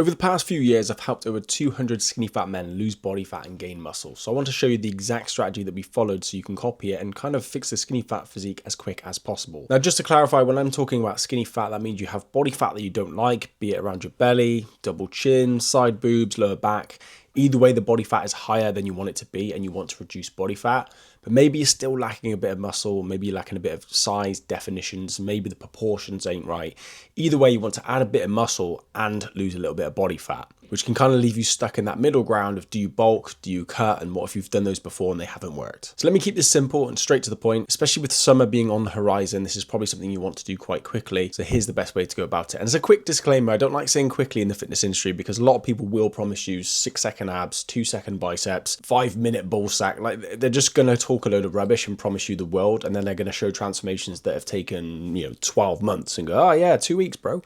Over the past few years, I've helped over 200 skinny fat men lose body fat and gain muscle. So I want to show you the exact strategy that we followed so you can copy it and kind of fix the skinny fat physique as quick as possible. Now, just to clarify, when I'm talking about skinny fat, that means you have body fat that you don't like, be it around your belly, double chin, side boobs, lower back. Either way, the body fat is higher than you want it to be and you want to reduce body fat, but maybe you're still lacking a bit of muscle, maybe you're lacking a bit of size definitions, maybe the proportions ain't right. Either way, you want to add a bit of muscle and lose a little bit of body fat, which can kind of leave you stuck in that middle ground of do you bulk, do you cut, and what if you've done those before and they haven't worked. So let me keep this simple and straight to the point, especially with summer being on the horizon. This is probably something you want to do quite quickly. So here's the best way to go about it. And as a quick disclaimer, I don't like saying quickly in the fitness industry because a lot of people will promise you 6-second abs, 2-second biceps, 5-minute ball sack. Like they're just going to talk a load of rubbish and promise you the world. And then they're going to show transformations that have taken, 12 months and go, oh yeah, 2 weeks, bro.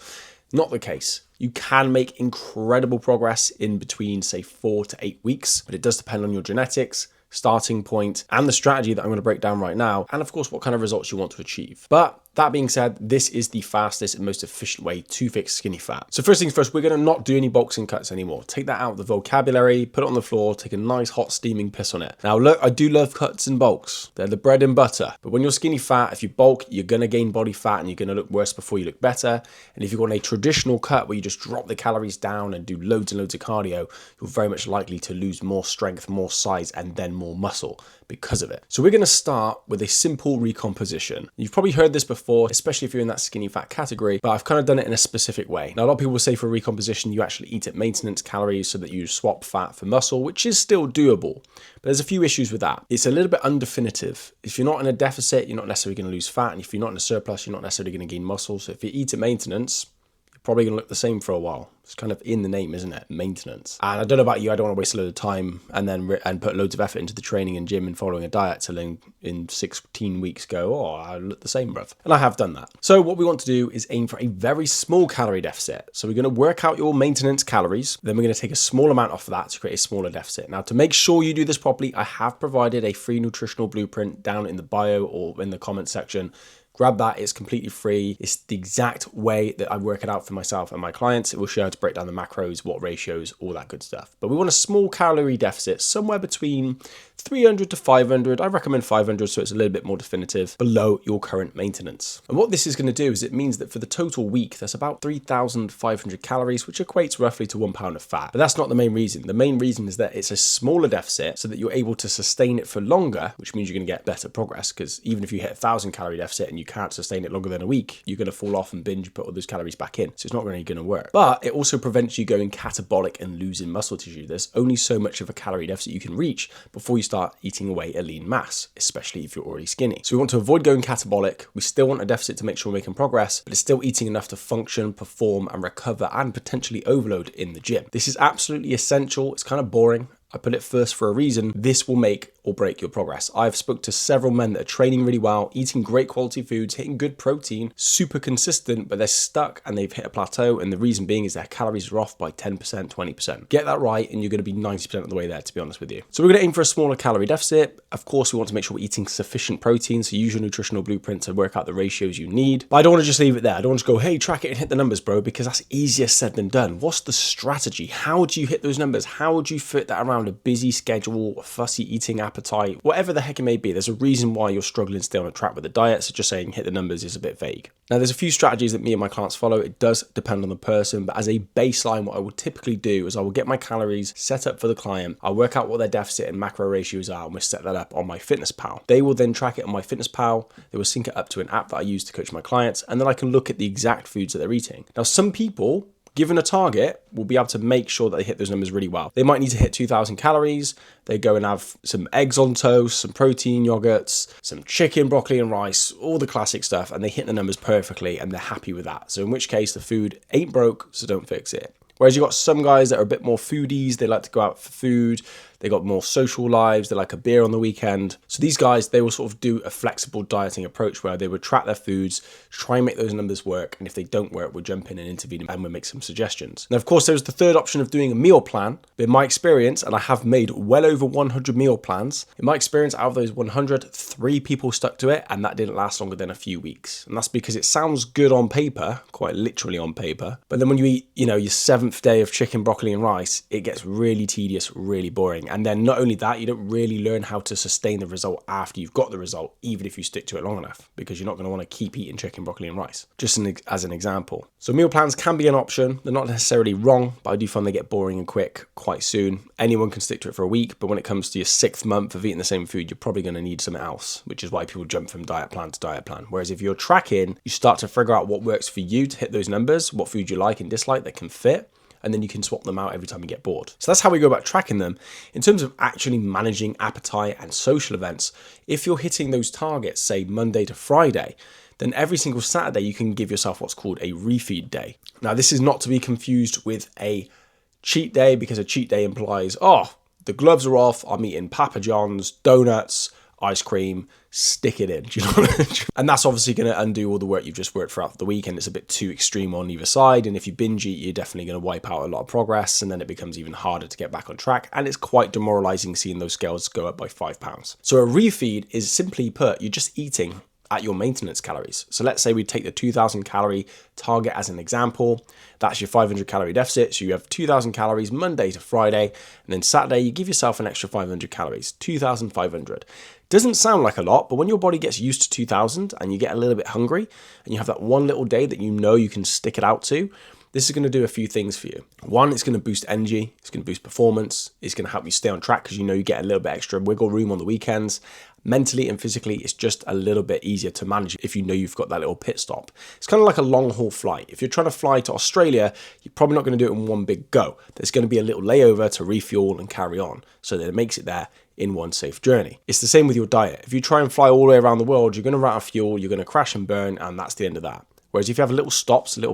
Not the case. You can make incredible progress in between, say, 4 to 8 weeks, but it does depend on your genetics, starting point, and the strategy that I'm going to break down right now, and of course, what kind of results you want to achieve. But that being said, this is the fastest and most efficient way to fix skinny fat. So first things first, we're going to not do any bulks and cuts anymore. Take that out of the vocabulary, put it on the floor, take a nice hot steaming piss on it. Now look, I do love cuts and bulks. They're the bread and butter. But when you're skinny fat, if you bulk, you're going to gain body fat and you're going to look worse before you look better. And if you've got a traditional cut where you just drop the calories down and do loads and loads of cardio, you're very much likely to lose more strength, more size, and then more muscle because of it. So we're going to start with a simple recomposition. You've probably heard this before, especially if you're in that skinny fat category, but I've kind of done it in a specific way. Now, a lot of people will say for recomposition, you actually eat at maintenance calories so that you swap fat for muscle, which is still doable. But there's a few issues with that. It's a little bit undefinitive. If you're not in a deficit, you're not necessarily going to lose fat. And if you're not in a surplus, you're not necessarily going to gain muscle. So if you eat at maintenance, you're probably going to look the same for a while. It's kind of in the name, isn't it? Maintenance. And I don't know about you, I don't want to waste a load of time and put loads of effort into the training and gym and following a diet till in 16 weeks go, oh, I look the same, bruv. And I have done that. So what we want to do is aim for a very small calorie deficit. So we're going to work out your maintenance calories. Then we're going to take a small amount off of that to create a smaller deficit. Now, to make sure you do this properly, I have provided a free nutritional blueprint down in the bio or in the comment section. Grab that, it's completely free. It's the exact way that I work it out for myself and my clients. It will show how to break down the macros, what ratios, all that good stuff. But we want a small calorie deficit, somewhere between 300 to 500. I recommend 500, so it's a little bit more definitive, below your current maintenance. And what this is going to do is it means that for the total week, that's about 3,500 calories, which equates roughly to 1 pound of fat. But that's not the main reason. The main reason is that it's a smaller deficit so that you're able to sustain it for longer, which means you're going to get better progress. Because even if you hit a 1,000 calorie deficit and you can't sustain it longer than a week, you're going to fall off and binge, put all those calories back in. So it's not really going to work. But it also prevents you going catabolic and losing muscle tissue. There's only so much of a calorie deficit you can reach before you start eating away a lean mass, especially if you're already skinny. So we want to avoid going catabolic. We still want a deficit to make sure we're making progress, but it's still eating enough to function, perform, and recover, and potentially overload in the gym. This is absolutely essential. It's kind of boring. I put it first for a reason. This will make or break your progress. I've spoke to several men that are training really well, eating great quality foods, hitting good protein, super consistent, but they're stuck and they've hit a plateau. And the reason being is their calories are off by 10%, 20%. Get that right and you're going to be 90% of the way there, to be honest with you. So we're going to aim for a smaller calorie deficit. Of course, we want to make sure we're eating sufficient protein. So use your nutritional blueprint to work out the ratios you need. But I don't want to just leave it there. I don't want to go, hey, track it and hit the numbers, bro, because that's easier said than done. What's the strategy? How do you hit those numbers? How do you fit that around a busy schedule, a fussy eating appetite, whatever the heck it may be? There's a reason why you're struggling to stay on a track with the diet. So just saying hit the numbers is a bit vague. Now, there's a few strategies that me and my clients follow. It does depend on the person, but as a baseline, what I will typically do is I will get my calories set up for the client. I'll work out what their deficit and macro ratios are, and we'll set that up on my MyFitnessPal. They will then track it on my MyFitnessPal. They will sync it up to an app that I use to coach my clients, and then I can look at the exact foods that they're eating. Now, some people, given a target, will be able to make sure that they hit those numbers really well. They might need to hit 2,000 calories. They go and have some eggs on toast, some protein yogurts, some chicken, broccoli and rice, all the classic stuff, and they hit the numbers perfectly and they're happy with that. So in which case the food ain't broke, so don't fix it. Whereas you've got some guys that are a bit more foodies, they like to go out for food, they got more social lives, they like a beer on the weekend. So these guys, they will sort of do a flexible dieting approach where they would track their foods, try and make those numbers work, and if they don't work, we'll jump in and intervene and we'll make some suggestions. Now, of course, there's the third option of doing a meal plan. But in my experience, and I have made well over 100 meal plans, in my experience, out of those 100, 3 people stuck to it, and that didn't last longer than a few weeks. And that's because it sounds good on paper, quite literally on paper, but then when you eat, your 7th day of chicken, broccoli, and rice, it gets really tedious, really boring. And then not only that, you don't really learn how to sustain the result after you've got the result, even if you stick to it long enough, because you're not going to want to keep eating chicken, broccoli, and rice, just as an example. So meal plans can be an option. They're not necessarily wrong, but I do find they get boring and quick quite soon. Anyone can stick to it for a week, but when it comes to your 6th month of eating the same food, you're probably going to need something else, which is why people jump from diet plan to diet plan. Whereas if you're tracking, you start to figure out what works for you to hit those numbers, what food you like and dislike that can fit, and then you can swap them out every time you get bored. So that's how we go about tracking them. In terms of actually managing appetite and social events, if you're hitting those targets, say Monday to Friday, then every single Saturday you can give yourself what's called a refeed day. Now, this is not to be confused with a cheat day, because a cheat day implies, the gloves are off, I'm eating Papa John's, donuts, ice cream, stick it in. Do you know what I mean? And that's obviously going to undo all the work you've just worked throughout the week, and it's a bit too extreme on either side. And if you binge eat, you're definitely going to wipe out a lot of progress, and then it becomes even harder to get back on track. And it's quite demoralizing seeing those scales go up by 5 pounds. So a refeed is simply put, you're just eating at your maintenance calories. So let's say we take the 2,000 calorie target as an example. That's your 500 calorie deficit. So you have 2,000 calories Monday to Friday, and then Saturday you give yourself an extra 500 calories, 2,500. Doesn't sound like a lot, but when your body gets used to 2,000 and you get a little bit hungry and you have that one little day that you can stick it out to, this is going to do a few things for you. One, it's going to boost energy, it's going to boost performance, it's going to help you stay on track because you get a little bit extra wiggle room on the weekends. Mentally and physically, it's just a little bit easier to manage if you've got that little pit stop. It's kind of like a long haul flight. If you're trying to fly to Australia, you're probably not going to do it in one big go. There's going to be a little layover to refuel and carry on so that it makes it there in one safe journey. It's the same with your diet. If you try and fly all the way around the world, you're going to run out of fuel, you're going to crash and burn, and that's the end of that. Whereas if you have little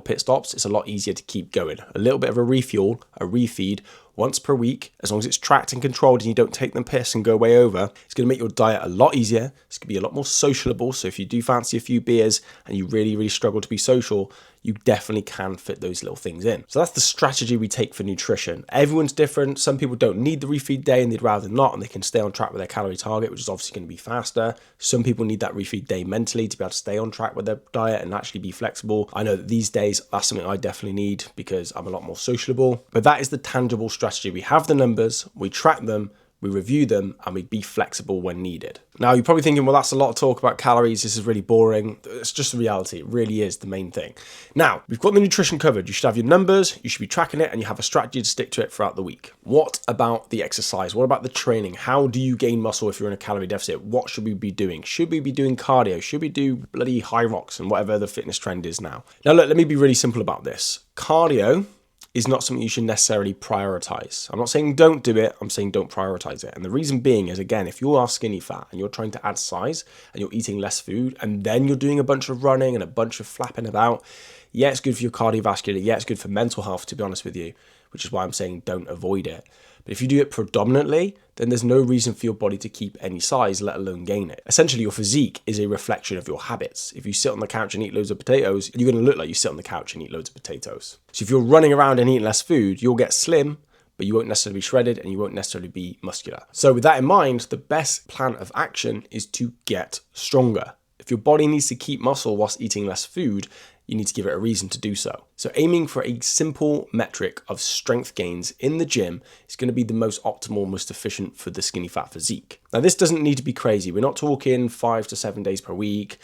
pit stops, it's a lot easier to keep going. A little bit of a refuel, a refeed, once per week, as long as it's tracked and controlled and you don't take the piss and go way over, it's going to make your diet a lot easier. It's going to be a lot more sociable. So if you do fancy a few beers and you really, really struggle to be social, you definitely can fit those little things in. So that's the strategy we take for nutrition. Everyone's different. Some people don't need the refeed day and they'd rather not, and they can stay on track with their calorie target, which is obviously going to be faster. Some people need that refeed day mentally to be able to stay on track with their diet and actually be flexible. I know that these days that's something I definitely need because I'm a lot more sociable, but that is the tangible strategy. We have the numbers, we track them, we review them, and we be flexible when needed. Now, you're probably thinking, well, that's a lot of talk about calories. This is really boring. It's just the reality. It really is the main thing. Now, we've got the nutrition covered. You should have your numbers, you should be tracking it, and you have a strategy to stick to it throughout the week. What about the exercise? What about the training? How do you gain muscle if you're in a calorie deficit? What should we be doing? Should we be doing cardio? Should we do bloody high rocks and whatever the fitness trend is now? Now, look, let me be really simple about this. Cardio is not something you should necessarily prioritize. I'm not saying don't do it, I'm saying don't prioritize it. And the reason being is, again, if you are skinny fat and you're trying to add size and you're eating less food and then you're doing a bunch of running and a bunch of flapping about, yeah, it's good for your cardiovascular, yeah, it's good for mental health, to be honest with you, which is why I'm saying don't avoid it. But if you do it predominantly, then there's no reason for your body to keep any size, let alone gain it. Essentially, your physique is a reflection of your habits. If you sit on the couch and eat loads of potatoes, you're going to look like you sit on the couch and eat loads of potatoes. So if you're running around and eating less food, you'll get slim, but you won't necessarily be shredded and you won't necessarily be muscular. So with that in mind, the best plan of action is to get stronger. If your body needs to keep muscle whilst eating less food, you need to give it a reason to do so. So aiming for a simple metric of strength gains in the gym is going to be the most optimal, most efficient for the skinny fat physique. Now, this doesn't need to be crazy. We're not talking 5 to 7 days per week,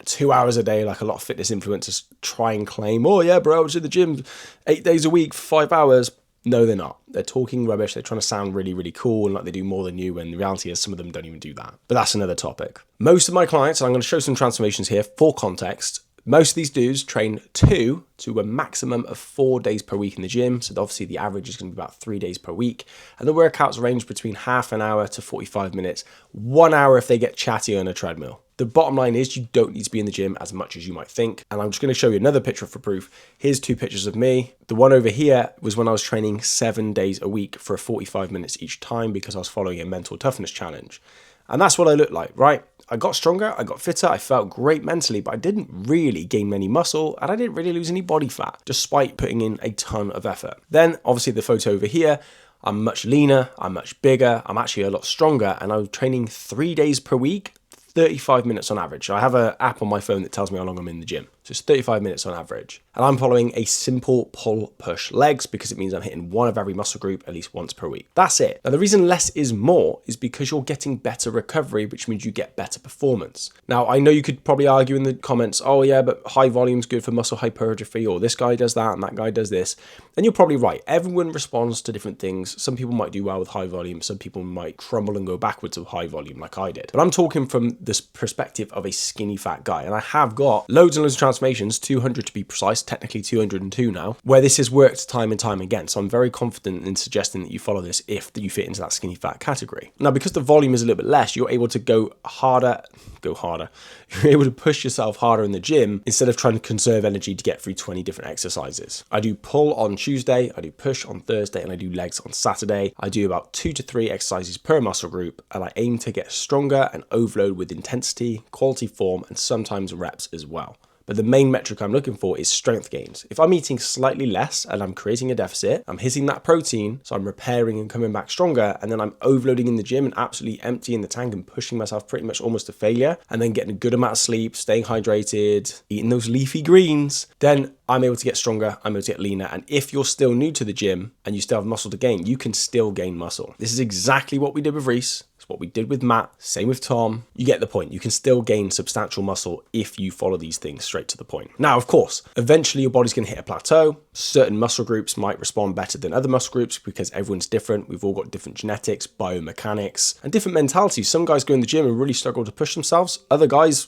2 hours a day like a lot of fitness influencers try and claim. Oh yeah, bro, I was in the gym 8 days a week, 5 hours. No, they're not. They're talking rubbish. They're trying to sound really, really cool and like they do more than you, when the reality is some of them don't even do that. But that's another topic. Most of my clients, and I'm going to show some transformations here for context, Most of these dudes train 2 to a maximum of 4 days per week in the gym. So obviously the average is going to be about 3 days per week. And the workouts range between half an hour to 45 minutes, 1 hour if they get chatty on a treadmill. The bottom line is you don't need to be in the gym as much as you might think. And I'm just going to show you another picture for proof. Here's 2 pictures of me. The one over here was when I was training 7 days a week for 45 minutes each time because I was following a mental toughness challenge. And that's what I looked like, right? I got stronger, I got fitter, I felt great mentally, but I didn't really gain many muscle and I didn't really lose any body fat, despite putting in a ton of effort. Then obviously the photo over here, I'm much leaner, I'm much bigger, I'm actually a lot stronger, and I'm training 3 days per week, 35 minutes on average. So I have an app on my phone that tells me how long I'm in the gym. So it's 35 minutes on average. And I'm following a simple pull push legs because it means I'm hitting one of every muscle group at least once per week. That's it. Now the reason less is more is because you're getting better recovery, which means you get better performance. Now I know you could probably argue in the comments, oh yeah, but high volume's good for muscle hypertrophy, or this guy does that and that guy does this. And you're probably right. Everyone responds to different things. Some people might do well with high volume. Some people might crumble and go backwards with high volume like I did. But I'm talking from this perspective of a skinny fat guy. And I have got loads and loads of transformations, 200 to be precise, technically 202 now, where this has worked time and time again. So I'm very confident in suggesting that you follow this if you fit into that skinny fat category. Now, because the volume is a little bit less, you're able to go harder. You're able to push yourself harder in the gym instead of trying to conserve energy to get through 20 different exercises. I do pull on Tuesday, I do push on Thursday, and I do legs on Saturday. I do about 2 to 3 exercises per muscle group, and I aim to get stronger and overload with intensity, quality form, and sometimes reps as well. But the main metric I'm looking for is strength gains. If I'm eating slightly less and I'm creating a deficit, I'm hitting that protein, so I'm repairing and coming back stronger, and then I'm overloading in the gym and absolutely emptying the tank and pushing myself pretty much almost to failure, and then getting a good amount of sleep, staying hydrated, eating those leafy greens, then I'm able to get stronger, I'm able to get leaner. And if you're still new to the gym and you still have muscle to gain, you can still gain muscle. This is exactly what we did with Reese. It's what we did with Matt, same with Tom. You get the point. You can still gain substantial muscle if you follow these things straight to the point. Now, of course, eventually your body's going to hit a plateau. Certain muscle groups might respond better than other muscle groups because everyone's different. We've all got different genetics, biomechanics, and different mentalities. Some guys go in the gym and really struggle to push themselves. Other guys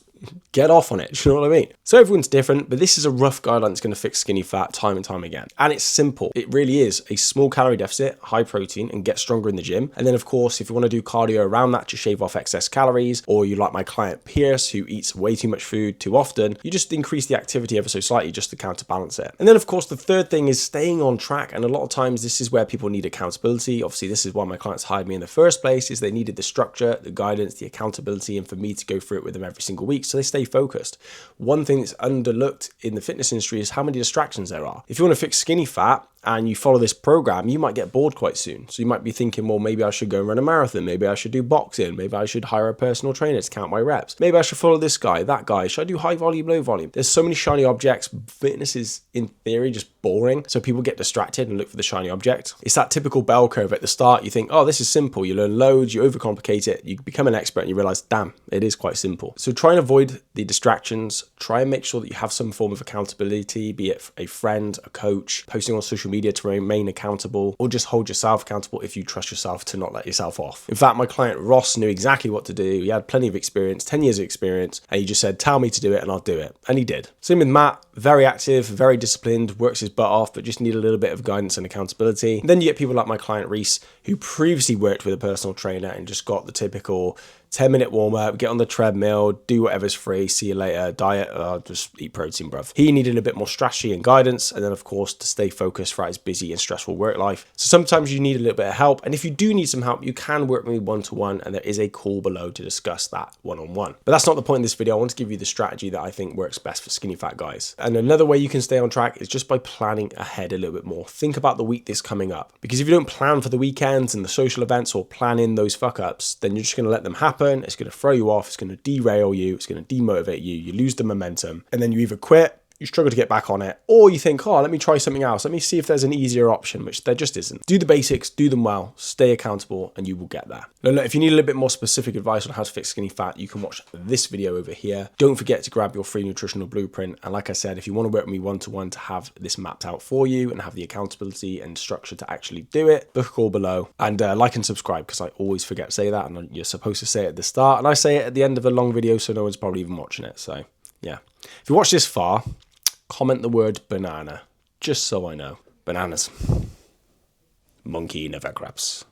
get off on it. Do you know what I mean? So everyone's different, but this is a rough guideline that's going to fix skinny fat time and time again. And it's simple. It really is a small calorie deficit, high protein, and get stronger in the gym. And then of course, if you want to do cardio around that to shave off excess calories, or you like my client Pierce who eats way too much food too often, you just increase the activity ever so slightly just to counterbalance it. And then of course, the third thing is staying on track. And a lot of times this is where people need accountability. Obviously, this is why my clients hired me in the first place, is they needed the structure, the guidance, the accountability, and for me to go through it with them every single week so they stay focused. One thing that's underlooked in the fitness industry is how many distractions there are. If you want to fix skinny fat and you follow this program, you might get bored quite soon. So you might be thinking, well, maybe I should go and run a marathon. Maybe I should do boxing. Maybe I should hire a personal trainer to count my reps. Maybe I should follow this guy, that guy. Should I do high volume, low volume? There's so many shiny objects. Fitness is, in theory, just boring. So people get distracted and look for the shiny object. It's that typical bell curve at the start. You think, oh, this is simple. You learn loads, you overcomplicate it, you become an expert, and you realize, damn, it is quite simple. So try and avoid the distractions. Try and make sure that you have some form of accountability, be it a friend, a coach, posting on social media to remain accountable, or just hold yourself accountable if you trust yourself to not let yourself off. In fact, my client Ross knew exactly what to do. He had plenty of experience, 10 years of experience, and he just said, tell me to do it and I'll do it. And he did. Same with Matt, very active, very disciplined, works his butt off, but just need a little bit of guidance and accountability. And then you get people like my client Reese, who previously worked with a personal trainer and just got the typical 10-minute warm-up, get on the treadmill, do whatever's free, see you later, diet, just eat protein, bruv. He needed a bit more strategy and guidance, and then of course to stay focused throughout his busy and stressful work life. So sometimes you need a little bit of help, and if you do need some help, you can work with me one-to-one, and there is a call below to discuss that one-on-one. But that's not the point of this video. I want to give you the strategy that I think works best for skinny fat guys. And another way you can stay on track is just by planning ahead a little bit more. Think about the week that's coming up, because if you don't plan for the weekends and the social events or plan in those fuck-ups, then you're just going to let them happen. It's going to throw you off, it's going to derail you, it's going to demotivate you, you lose the momentum, and then you either quit, you struggle to get back on it, or you think, oh, let me try something else, let me see if there's an easier option, which there just isn't. Do the basics, do them well, stay accountable, and you will get there. Now, look, if you need a little bit more specific advice on how to fix skinny fat, you can watch this video over here. Don't forget to grab your free nutritional blueprint, and like I said, if you want to work with me one-to-one to have this mapped out for you and have the accountability and structure to actually do it, book a call below, and like and subscribe, because I always forget to say that, and you're supposed to say it at the start, and I say it at the end of a long video, so no one's probably even watching it, so Yeah. If you watch this far, comment the word banana, just so I know. Bananas. Monkey never grabs.